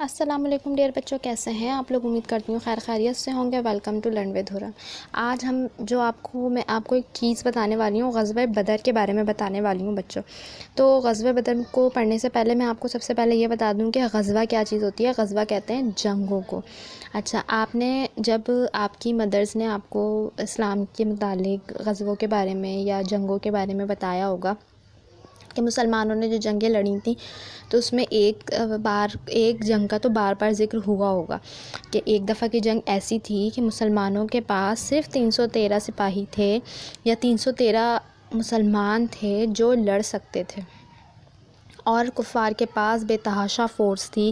السلام علیکم ڈیئر بچوں، کیسے ہیں آپ لوگ؟ امید کرتی ہوں خیر خیریت سے ہوں گے۔ Welcome to learn with Hora. آج میں آپ کو ایک چیز بتانے والی ہوں، غزوہ بدر کے بارے میں بتانے والی ہوں بچوں۔ تو غزوہ بدر کو پڑھنے سے پہلے میں آپ کو سب سے پہلے یہ بتا دوں کہ غزوہ کیا چیز ہوتی ہے۔ غزوہ کہتے ہیں جنگوں کو۔ اچھا، آپ نے جب آپ کی مدرس نے آپ کو اسلام کے متعلق غزووں کے بارے میں یا جنگوں کے بارے میں بتایا ہوگا کہ مسلمانوں نے جو جنگیں لڑی تھیں، تو اس میں ایک جنگ کا تو بار بار ذکر ہوا ہوگا کہ ایک دفعہ کی جنگ ایسی تھی کہ مسلمانوں کے پاس صرف 313 سپاہی تھے یا 313 مسلمان تھے جو لڑ سکتے تھے، اور کفار کے پاس بے تحاشا فورس تھی۔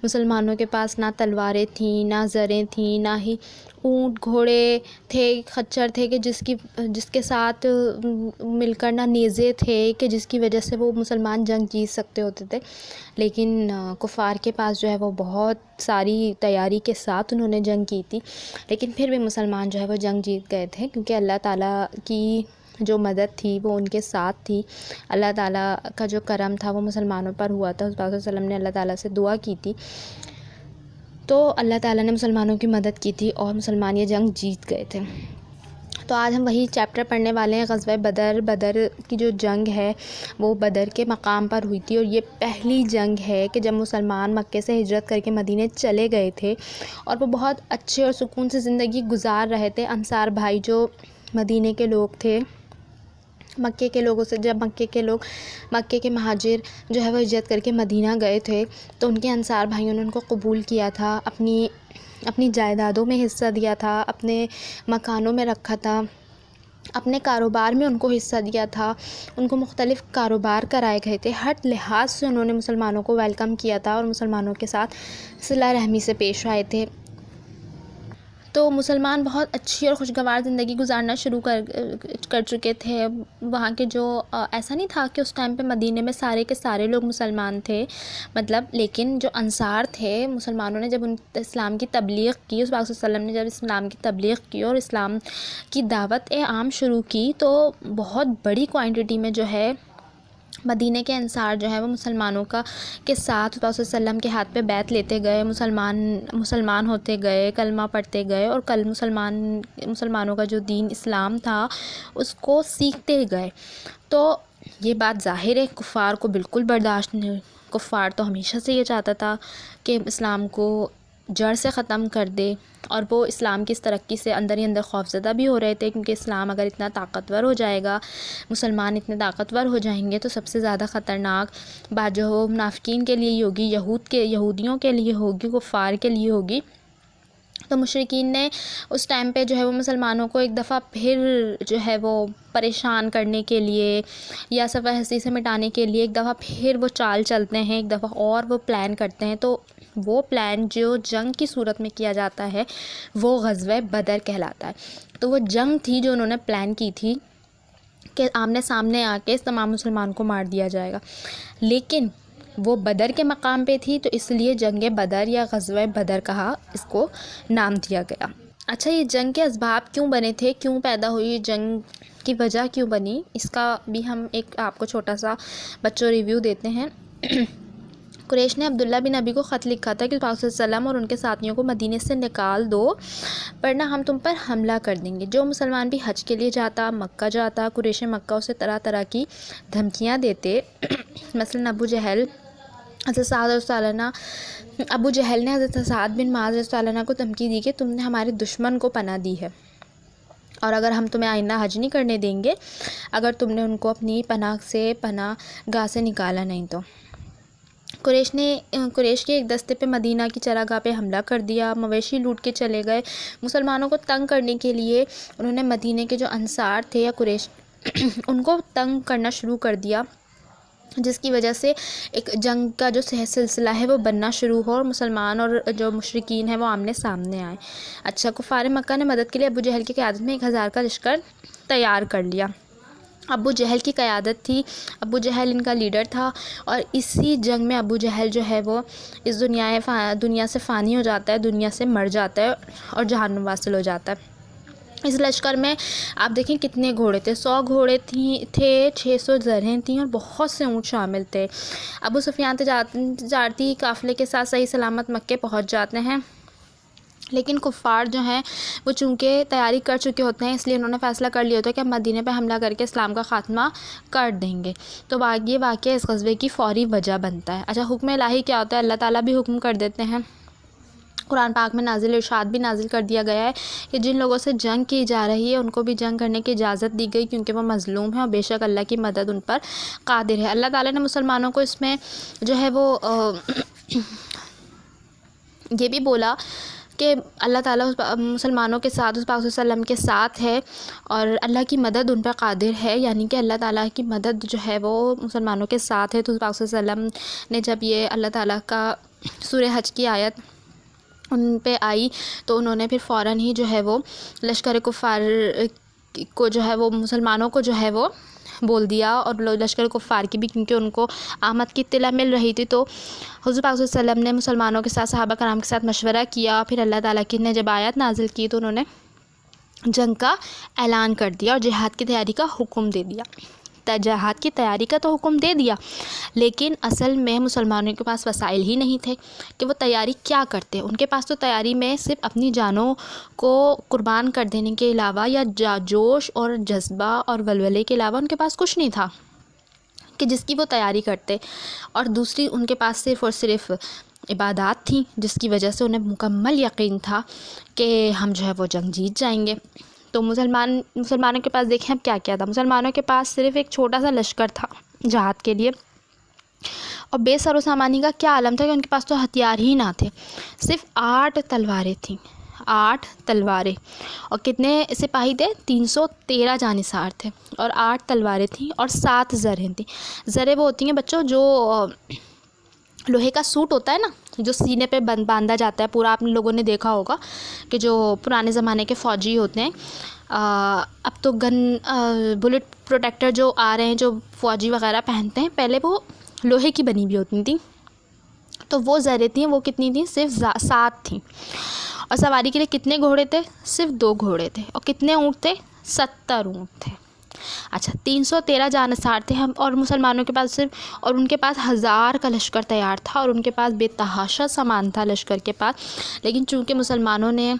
مسلمانوں کے پاس نہ تلواریں تھیں، نہ زریں تھیں، نہ ہی اونٹ گھوڑے تھے، خچر تھے کہ جس کے ساتھ مل کر نہ نیزے تھے کہ جس کی وجہ سے وہ مسلمان جنگ جیت سکتے ہوتے تھے۔ لیکن کفار کے پاس جو ہے وہ بہت ساری تیاری کے ساتھ انہوں نے جنگ کی تھی، لیکن پھر بھی مسلمان جو ہے وہ جنگ جیت گئے تھے، کیونکہ اللہ تعالیٰ کی جو مدد تھی وہ ان کے ساتھ تھی۔ اللہ تعالیٰ کا جو کرم تھا وہ مسلمانوں پر ہوا تھا۔ حضور صلی اللہ علیہ وسلم نے اللہ تعالیٰ سے دعا کی تھی، تو اللہ تعالیٰ نے مسلمانوں کی مدد کی تھی اور مسلمان یہ جنگ جیت گئے تھے۔ تو آج ہم وہی چیپٹر پڑھنے والے ہیں، غزوہ بدر۔ بدر کی جو جنگ ہے وہ بدر کے مقام پر ہوئی تھی، اور یہ پہلی جنگ ہے کہ جب مسلمان مکے سے ہجرت کر کے مدینے چلے گئے تھے، اور وہ بہت اچھے اور سکون سے زندگی گزار رہے تھے۔ انصار بھائی جو مدینے کے لوگ تھے، مکے کے لوگوں سے، جب مکے کے مہاجر جو ہے وہ ہجرت کر کے مدینہ گئے تھے، تو ان کے انصار بھائیوں نے ان کو قبول کیا تھا، اپنی جائیدادوں میں حصہ دیا تھا، اپنے مکانوں میں رکھا تھا، اپنے کاروبار میں ان کو حصہ دیا تھا، ان کو مختلف کاروبار کرائے گئے تھے۔ ہر لحاظ سے انہوں نے مسلمانوں کو ویلکم کیا تھا اور مسلمانوں کے ساتھ صلہ رحمی سے پیش آئے تھے۔ تو مسلمان بہت اچھی اور خوشگوار زندگی گزارنا شروع کر چکے تھے وہاں کے جو ایسا نہیں تھا کہ اس ٹائم پہ مدینے میں سارے کے سارے لوگ مسلمان تھے، لیکن جو انصار تھے، مسلمانوں نے جب اسلام کی تبلیغ کی، اس وقت صلی اللہ علیہ وسلم نے جب اسلام کی تبلیغ کی اور اسلام کی دعوت عام شروع کی، تو بہت بڑی کوانٹٹی میں جو ہے مدینہ کے انصار جو ہے وہ مسلمانوں کے ساتھ صلی اللہ علیہ وسلم کے ہاتھ پہ بیعت لیتے گئے، مسلمان ہوتے گئے، کلمہ پڑھتے گئے، اور مسلمانوں کا جو دین اسلام تھا اس کو سیکھتے گئے۔ تو یہ بات ظاہر ہے کفار کو بالکل برداشت نہیں ہوئی۔ کفار تو ہمیشہ سے یہ چاہتا تھا کہ اسلام کو جڑ سے ختم کر دے، اور وہ اسلام کی اس ترقی سے اندر ہی اندر خوفزدہ بھی ہو رہے تھے، کیونکہ اسلام اگر اتنا طاقتور ہو جائے گا، مسلمان اتنے طاقتور ہو جائیں گے، تو سب سے زیادہ خطرناک بات جو ہو منافقین کے لیے ہی ہوگی، یہودیوں کے لیے ہوگی، کفار کے لیے ہوگی۔ تو مشرکین نے اس ٹائم پہ جو ہے وہ مسلمانوں کو ایک دفعہ پھر جو ہے وہ پریشان کرنے کے لیے یا صفحہ ہستی سے مٹانے کے لیے ایک دفعہ پھر وہ چال چلتے ہیں، ایک دفعہ اور وہ پلان کرتے ہیں۔ تو وہ پلان جو جنگ کی صورت میں کیا جاتا ہے وہ غزوہ بدر کہلاتا ہے۔ تو وہ جنگ تھی جو انہوں نے پلان کی تھی کہ آمنے سامنے آ کے اس تمام مسلمان کو مار دیا جائے گا، لیکن وہ بدر کے مقام پہ تھی، تو اس لیے جنگ بدر یا غزوہ بدر کہا، اس کو نام دیا گیا۔ اچھا، یہ جنگ کے اسباب کیوں بنے تھے، کیوں پیدا ہوئی، جنگ کی وجہ کیوں بنی، اس کا بھی ہم ایک آپ کو چھوٹا سا بچوں ریویو دیتے ہیں۔ قریش نے عبداللہ بن ابی کو خط لکھا تھا کہ پاک صلی اللہ علیہ وسلم اور ان کے ساتھیوں کو مدینے سے نکال دو، ورنہ ہم تم پر حملہ کر دیں گے۔ جو مسلمان بھی حج کے لیے جاتا، مکہ جاتا، قریش مکہ اسے طرح طرح کی دھمکیاں دیتے۔ مثلاً ابو جہل نے حضرت سعد بن معاذ رضی اللہ عنہ کو دھمکی دی کہ تم نے ہمارے دشمن کو پناہ دی ہے، اور اگر ہم تمہیں آئندہ حج نہیں کرنے دیں گے اگر تم نے ان کو اپنی پناہ گاہ سے نکالا نہیں تو۔ قریش کے ایک دستے پہ مدینہ کی چراگاہ پہ حملہ کر دیا، مویشی لوٹ کے چلے گئے۔ مسلمانوں کو تنگ کرنے کے لیے انہوں نے مدینہ کے جو انصار تھے یا قریش ان کو تنگ کرنا شروع کر دیا، جس کی وجہ سے ایک جنگ کا جو سلسلہ ہے وہ بننا شروع ہو، اور مسلمان اور جو مشرکین ہیں وہ آمنے سامنے آئے۔ اچھا، کفار مکہ نے مدد کے لیے ابو جہل کی قیادت میں 1000 کا لشکر تیار کر لیا۔ ابو جہل کی قیادت تھی، ابو جہل ان کا لیڈر تھا، اور اسی جنگ میں ابو جہل جو ہے وہ اس دنیا سے فانی ہو جاتا ہے، دنیا سے مر جاتا ہے اور جہنم واصل ہو جاتا ہے۔ اس لشکر میں آپ دیکھیں کتنے گھوڑے تھے، 100 گھوڑے تھے، 600 زرہیں تھیں اور بہت سے اونٹ شامل تھے۔ ابو سفیان تجارتی قافلے کے ساتھ صحیح سلامت مکے پہنچ جاتے ہیں، لیکن کفار جو ہیں وہ چونکہ تیاری کر چکے ہوتے ہیں، اس لیے انہوں نے فیصلہ کر لیا ہوتا ہے کہ ہم مدینے پہ حملہ کر کے اسلام کا خاتمہ کر دیں گے۔ تو یہ واقعہ اس غزوے کی فوری وجہ بنتا ہے۔ اچھا، حکم الہی کیا ہوتا ہے؟ اللہ تعالیٰ بھی حکم کر دیتے ہیں، قرآن پاک میں نازل ارشاد بھی نازل کر دیا گیا ہے کہ جن لوگوں سے جنگ کی جا رہی ہے ان کو بھی جنگ کرنے کی اجازت دی گئی، کیونکہ وہ مظلوم ہیں اور بے شک اللہ کی مدد ان پر قادر ہے۔ اللہ تعالیٰ نے مسلمانوں کو اس میں جو ہے وہ یہ بھی بولا کہ اللہ تعالیٰ مسلمانوں کے ساتھ، اس پاک صلی اللہ علیہ وسلم کے ساتھ ہے اور اللہ کی مدد ان پر قادر ہے، یعنی کہ اللہ تعالیٰ کی مدد جو ہے وہ مسلمانوں کے ساتھ ہے۔ تو اس پاک صلی اللہ علیہ وسلم نے جب یہ اللہ تعالیٰ کا سورہ حج کی آیت ان پہ آئی تو انہوں نے پھر فوراً ہی جو ہے وہ لشکر کفار کو جو ہے وہ مسلمانوں کو جو ہے وہ بول دیا، اور لشکر کفار کی بھی، کیونکہ ان کو آمد کی اطلاع مل رہی تھی۔ تو حضور پاک صلی اللہ علیہ وسلم نے مسلمانوں کے ساتھ، صحابہ کرام کے ساتھ مشورہ کیا، پھر اللہ تعالیٰ کی نے جب آیت نازل کی تو انہوں نے جنگ کا اعلان کر دیا اور جہاد کی تیاری کا حکم دے دیا۔ جہاد کی تیاری کا تو حکم دے دیا، لیکن اصل میں مسلمانوں کے پاس وسائل ہی نہیں تھے کہ وہ تیاری کیا کرتے۔ ان کے پاس تو تیاری میں صرف اپنی جانوں کو قربان کر دینے کے علاوہ یا جوش اور جذبہ اور ولولے کے علاوہ ان کے پاس کچھ نہیں تھا کہ جس کی وہ تیاری کرتے، اور دوسری ان کے پاس صرف اور صرف عبادات تھیں، جس کی وجہ سے انہیں مکمل یقین تھا کہ ہم جو ہے وہ جنگ جیت جائیں گے۔ تو مسلمانوں کے پاس دیکھیں اب کیا کیا تھا۔ مسلمانوں کے پاس صرف ایک چھوٹا سا لشکر تھا جہاد کے لیے، اور بے سر و سامانی کا کیا عالم تھا کہ ان کے پاس تو ہتھیار ہی نہ تھے، صرف 8 تلواریں تھیں، 8 تلواریں، اور کتنے سپاہی تھے؟ 313 جانثار تھے، اور 8 تلواریں تھیں اور 7 زرہیں تھیں۔ زریں وہ ہوتی ہیں بچوں جو لوہے کا سوٹ ہوتا ہے نا، جو سینے پہ باندھا جاتا ہے پورا، آپ لوگوں نے دیکھا ہوگا کہ جو پرانے زمانے کے فوجی ہوتے ہیں، اب تو بلٹ پروٹیکٹر جو آ رہے ہیں جو فوجی وغیرہ پہنتے ہیں، پہلے وہ لوہے کی بنی ہوئی ہوتی تھیں۔ تو وہ زریں تھیں، وہ کتنی تھیں؟ صرف 7 تھیں۔ اور سواری کے لیے کتنے گھوڑے تھے؟ صرف 2 گھوڑے تھے۔ اور کتنے اونٹ تھے؟ 70 اونٹ تھے۔ اچھا، 313 جانثار تھے ہم، اور مسلمانوں کے پاس صرف، اور ان کے پاس 1000 کا لشکر تیار تھا، اور ان کے پاس بے تحاشا سامان تھا لشکر کے پاس، لیکن چونکہ مسلمانوں نے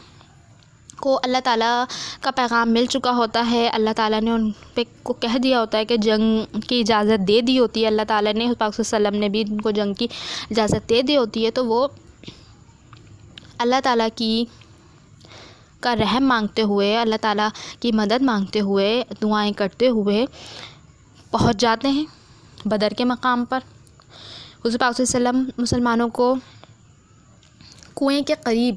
کو اللہ تعالیٰ کا پیغام مل چکا ہوتا ہے، اللہ تعالیٰ نے ان پہ کو کہہ دیا ہوتا ہے کہ جنگ کی اجازت دے دی ہوتی ہے، اللہ تعالیٰ نے، پاک صلی اللہ علیہ وسلم نے بھی ان کو جنگ کی اجازت دے دی ہوتی ہے، تو وہ اللہ تعالیٰ کا رحم مانگتے ہوئے، اللہ تعالیٰ کی مدد مانگتے ہوئے، دعائیں کرتے ہوئے پہنچ جاتے ہیں بدر کے مقام پر۔ حضور پاک صلی اللہ علیہ وسلم مسلمانوں کو کنویں کے قریب،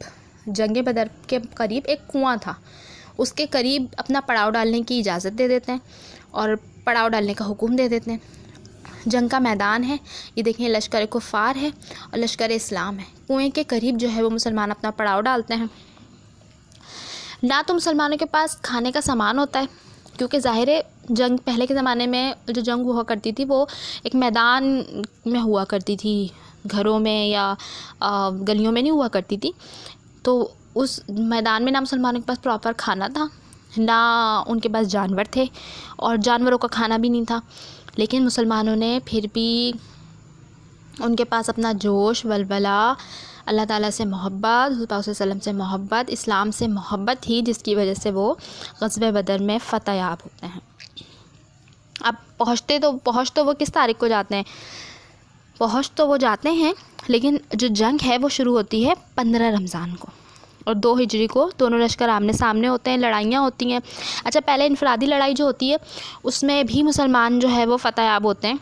جنگ بدر کے قریب ایک کنواں تھا، اس کے قریب اپنا پڑاؤ ڈالنے کی اجازت دے دیتے ہیں اور پڑاؤ ڈالنے کا حکم دے دیتے ہیں۔ جنگ کا میدان ہے، یہ دیکھیں لشکر کفار ہے اور لشکر اسلام ہے، کنویں کے قریب جو ہے وہ مسلمان اپنا پڑاؤ ڈالتے ہیں۔ نہ تو مسلمانوں کے پاس کھانے کا سامان ہوتا ہے، کیونکہ ظاہر ہے جنگ پہلے کے زمانے میں جو جنگ ہوا کرتی تھی وہ ایک میدان میں ہوا کرتی تھی، گھروں میں یا گلیوں میں نہیں ہوا کرتی تھی، تو اس میدان میں نہ مسلمانوں کے پاس پراپر کھانا تھا، نہ ان کے پاس جانور تھے، اور جانوروں کا کھانا بھی نہیں تھا، لیکن مسلمانوں نے پھر بھی ان کے پاس اپنا جوش، ولولہ، اللہ تعالیٰ سے محبت، حضور پاک صلی اللہ علیہ وسلم سے محبت، اسلام سے محبت ہی جس کی وجہ سے وہ غزوہ بدر میں فتح یاب ہوتے ہیں۔ اب پہنچ تو وہ کس تاریخ کو جاتے ہیں؟ پہنچ تو وہ جاتے ہیں، لیکن جو جنگ ہے وہ شروع ہوتی ہے 15 رمضان کو، اور 2 ہجری کو دونوں لشکر آمنے سامنے ہوتے ہیں، لڑائیاں ہوتی ہیں۔ اچھا، پہلے انفرادی لڑائی جو ہوتی ہے اس میں بھی مسلمان جو ہے وہ فتح یاب ہوتے ہیں۔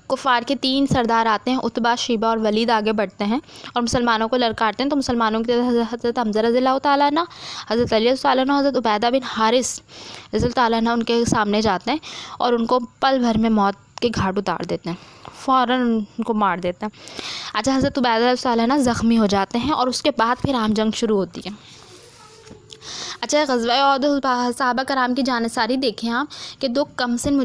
کفار کے 3 سردار آتے ہیں، عتبہ، شیبہ اور ولید آگے بڑھتے ہیں اور مسلمانوں کو للکارتے ہیں، تو مسلمانوں کی طرف حضرت حمزہ رضی اللہ تعالیٰ عنہ، حضرت علی رضی اللہ عنہ، حضرت عبیدہ بن حارث رضی اللہ تعالیٰ عنہ ان کے سامنے جاتے ہیں اور ان کو پل بھر میں موت کے گھاٹ اتار دیتے ہیں، فوراً ان کو مار دیتے ہیں۔ اچھا، حضرت عبیدہ رضی اللہ عنہ زخمی ہو جاتے ہیں اور اس کے بعد پھر عام جنگ شروع ہوتی ہے۔ اچھا، غزوہ احد صحابہ کرام کی جانثاری دیکھیں آپ کہ 2 کم سن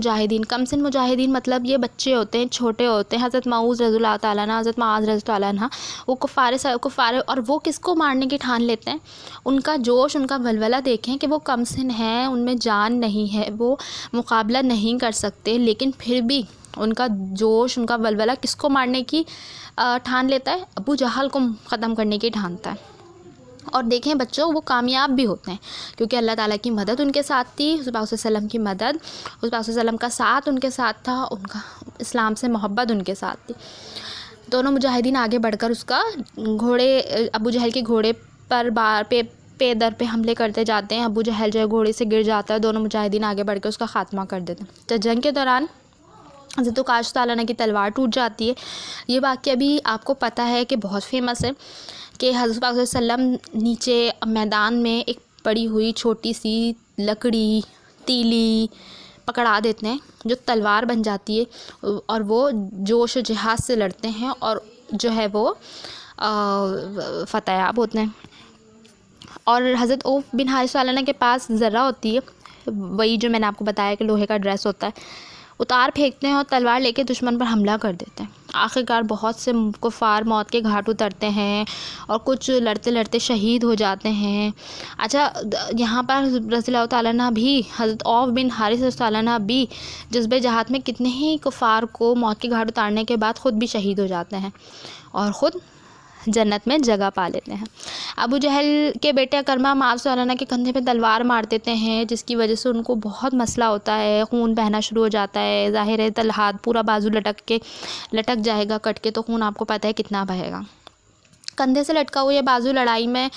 مجاہدین مطلب یہ بچے ہوتے ہیں، چھوٹے ہوتے ہیں. حضرت معوذ رضی اللہ تعالیٰ عنہ، حضرت معاذ رضی اللہ تعالیٰ عنہ، وہ کفار اور وہ کس کو مارنے کی ٹھان لیتے ہیں. ان کا جوش، ان کا ولولہ دیکھیں کہ وہ کم سن ہیں، ان میں جان نہیں ہے، وہ مقابلہ نہیں کر سکتے، لیکن پھر بھی ان کا جوش، ان کا ولولہ کس کو مارنے کی ٹھان لیتا ہے؟ ابو جہل کو ختم کرنے کی ٹھانتا ہے. اور دیکھیں بچوں، وہ کامیاب بھی ہوتے ہیں کیونکہ اللہ تعالیٰ کی مدد ان کے ساتھ تھی. حضور پاک صلی اللہ علیہ وسلم کی مدد، حضور پاک صلی اللہ علیہ وسلم کا ساتھ ان کے ساتھ تھا، ان کا اسلام سے محبت ان کے ساتھ تھی. دونوں مجاہدین آگے بڑھ کر اس کا ابو جہل کے گھوڑے پر پے در پہ حملے کرتے جاتے ہیں. ابو جہل جو ہے گھوڑے سے گر جاتا ہے، دونوں مجاہدین آگے بڑھ کے اس کا خاتمہ کر دیتے ہیں. تو جنگ کے دوران حضرت عکاشہ تعالیٰ عنہ کی تلوار ٹوٹ جاتی ہے. یہ واقعہ بھی آپ کو پتہ ہے کہ بہت فیمس ہے کہ حضرت پاک صلی اللہ علیہ وسلم نیچے میدان میں ایک پڑی ہوئی چھوٹی سی لکڑی، تیلی پکڑا دیتے ہیں جو تلوار بن جاتی ہے، اور وہ جوش و جہاد سے لڑتے ہیں اور جو ہے وہ فتح یاب ہوتے ہیں. اور حضرت عوف بن حارث رضی اللہ عنہ کے پاس ذرہ ہوتی ہے، وہی جو میں نے آپ کو بتایا کہ لوہے کا ڈریس ہوتا ہے، اتار پھینکتے ہیں اور تلوار لے کے دشمن پر حملہ کر دیتے ہیں. آخرکار بہت سے کفار موت کے گھاٹ اترتے ہیں اور کچھ لڑتے لڑتے شہید ہو جاتے ہیں. اچھا، یہاں پر رضی اللہ تعالیٰ عنہ بھی، حضرت عوف بن حارث رضی اللہ عنہ بھی جذبِ جہاد میں کتنے ہی کفار کو موت کے گھاٹ اتارنے کے بعد خود بھی شہید ہو جاتے ہیں اور خود جنت میں جگہ پا لیتے ہیں. ابو جہل کے بیٹے اکرمہ معاذ صلی اللہ عنہ کے کندھے پہ تلوار مار دیتے ہیں، جس کی وجہ سے ان کو بہت مسئلہ ہوتا ہے، خون بہنا شروع ہو جاتا ہے. ظاہر ہے ہاتھ پورا بازو لٹک جائے گا کٹ کے، تو خون آپ کو پتہ ہے کتنا بہے گا. کندھے سے لٹکا ہوا یہ بازو لڑائی میں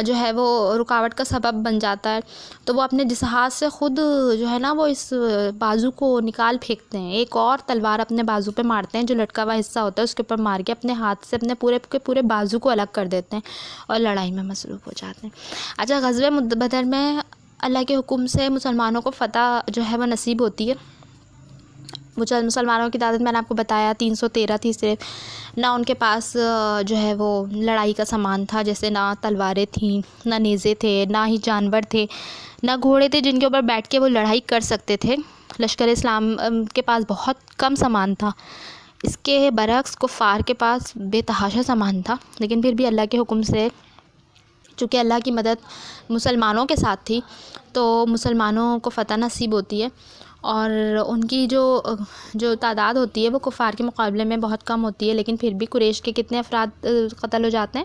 جو ہے وہ رکاوٹ کا سبب بن جاتا ہے، تو وہ اپنے جس ہاتھ سے خود جو ہے نا وہ اس بازو کو نکال پھینکتے ہیں، ایک اور تلوار اپنے بازو پہ مارتے ہیں، جو لٹکا ہوا حصہ ہوتا ہے اس کے اوپر مار کے اپنے ہاتھ سے اپنے پورے بازو کو الگ کر دیتے ہیں اور لڑائی میں مصروف ہو جاتے ہیں. اچھا، غزوہ بدر میں اللہ کے حکم سے مسلمانوں کو فتح جو ہے وہ نصیب ہوتی ہے. مسلمانوں کی تعداد میں نے آپ کو بتایا 313 تھی صرف. نہ ان کے پاس جو ہے وہ لڑائی کا سامان تھا، جیسے نہ تلواریں تھیں، نہ نیزے تھے، نہ ہی جانور تھے، نہ گھوڑے تھے جن کے اوپر بیٹھ کے وہ لڑائی کر سکتے تھے. لشکر اسلام کے پاس بہت کم سامان تھا. اس کے برعکس کفار کے پاس بے تحاشا سامان تھا، لیکن پھر بھی اللہ کے حکم سے، چونکہ اللہ کی مدد مسلمانوں کے ساتھ تھی، تو مسلمانوں کو فتح نصیب ہوتی ہے. اور ان کی جو تعداد ہوتی ہے وہ کفار کے مقابلے میں بہت کم ہوتی ہے، لیکن پھر بھی قریش کے کتنے افراد قتل ہو جاتے ہیں؟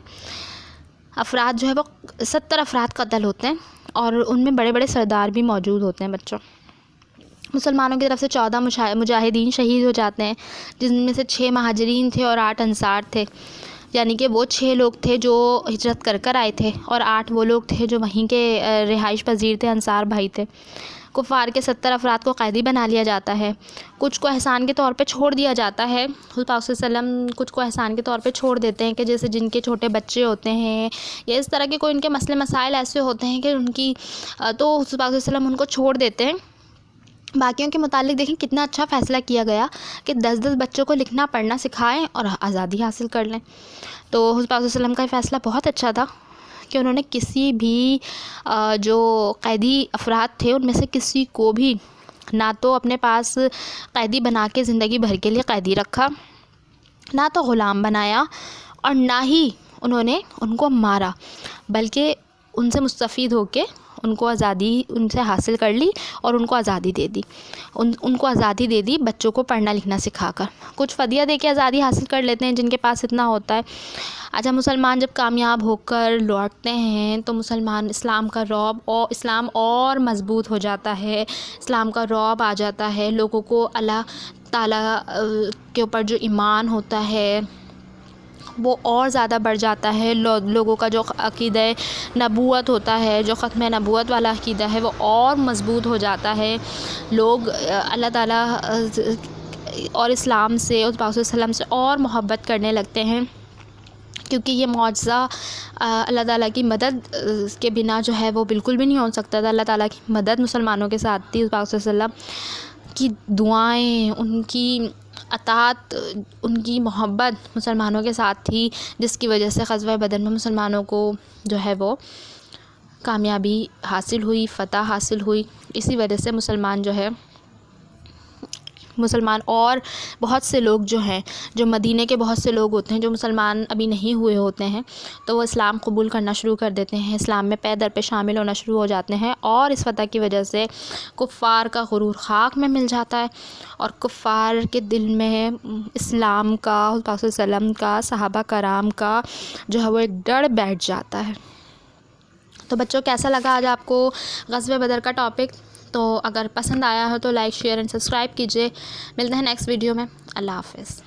افراد جو ہے وہ 70 افراد قتل ہوتے ہیں، اور ان میں بڑے بڑے سردار بھی موجود ہوتے ہیں. بچوں، مسلمانوں کی طرف سے 14 مجاہدین شہید ہو جاتے ہیں، جن میں سے 6 مہاجرین تھے اور 8 انصار تھے. یعنی کہ وہ 6 لوگ تھے جو ہجرت کر آئے تھے، اور 8 وہ لوگ تھے جو وہیں کے رہائش پذیر تھے، انصار بھائی تھے. کفار کے 70 افراد کو قیدی بنا لیا جاتا ہے، کچھ کو احسان کے طور پہ چھوڑ دیا جاتا ہے. حضور پاک صلی اللہ علیہ وسلم کچھ کو احسان کے طور پہ چھوڑ دیتے ہیں کہ جیسے جن کے چھوٹے بچے ہوتے ہیں یا اس طرح کے کوئی ان کے مسئلے مسائل ایسے ہوتے ہیں کہ ان کی تو حضور پاک صلی اللہ علیہ وسلم ان کو چھوڑ دیتے ہیں. باقیوں کے متعلق دیکھیں کتنا اچھا فیصلہ کیا گیا کہ 10 بچوں کو لکھنا پڑھنا سکھائیں اور آزادی حاصل کر لیں. تو حضور پاک صلی اللہ علیہ وسلم کا یہ فیصلہ بہت اچھا تھا کہ انہوں نے کسی بھی جو قیدی افراد تھے ان میں سے کسی کو بھی نہ تو اپنے پاس قیدی بنا کے زندگی بھر کے لیے قیدی رکھا، نہ تو غلام بنایا، اور نہ ہی انہوں نے ان کو مارا، بلکہ ان سے مستفید ہو کے ان کو آزادی ان سے حاصل کر لی اور ان کو آزادی دے دی. ان کو آزادی دے دی بچوں کو پڑھنا لکھنا سکھا کر. کچھ فدیہ دے کے آزادی حاصل کر لیتے ہیں جن کے پاس اتنا ہوتا ہے. اچھا، مسلمان جب کامیاب ہو کر لوٹتے ہیں تو اسلام اور مضبوط ہو جاتا ہے، اسلام کا رعب آ جاتا ہے، لوگوں کو اللہ تعالیٰ کے اوپر جو ایمان ہوتا ہے وہ اور زیادہ بڑھ جاتا ہے. لوگوں کا جو عقیدہ نبوت ہوتا ہے، جو ختم نبوت والا عقیدہ ہے، وہ اور مضبوط ہو جاتا ہے. لوگ اللہ تعالیٰ اور اسلام سے اور پاک صلی اللہ علیہ وسلم سے اور محبت کرنے لگتے ہیں، کیونکہ یہ معجزہ اللہ تعالیٰ کی مدد کے بنا جو ہے وہ بالکل بھی نہیں ہو سکتا تھا. اللہ تعالیٰ کی مدد مسلمانوں کے ساتھ تھی. پاک صلی اللہ علیہ وسلم کی دعائیں، ان کی اطاعت، ان کی محبت مسلمانوں کے ساتھ تھی، جس کی وجہ سے غزوہ بدر میں مسلمانوں کو جو ہے وہ کامیابی حاصل ہوئی، فتح حاصل ہوئی. اسی وجہ سے مسلمان اور بہت سے لوگ جو ہیں، جو مدینہ کے بہت سے لوگ ہوتے ہیں جو مسلمان ابھی نہیں ہوئے ہوتے ہیں، تو وہ اسلام قبول کرنا شروع کر دیتے ہیں، اسلام میں پے در پہ شامل ہونا شروع ہو جاتے ہیں، اور اس فتح کی وجہ سے کفار کا غرور خاک میں مل جاتا ہے، اور کفار کے دل میں اسلام کا، حضور صلی اللہ علیہ وسلم کا، صحابہ کرام کا جو ہے وہ ایک ڈر بیٹھ جاتا ہے. تو بچوں، کیسا لگا آج آپ کو غزوہ بدر کا ٹاپک؟ تو اگر پسند آیا ہو تو لائک، شیئر اینڈ سبسکرائب کیجیے. ملتے ہیں نیکسٹ ویڈیو میں. اللہ حافظ.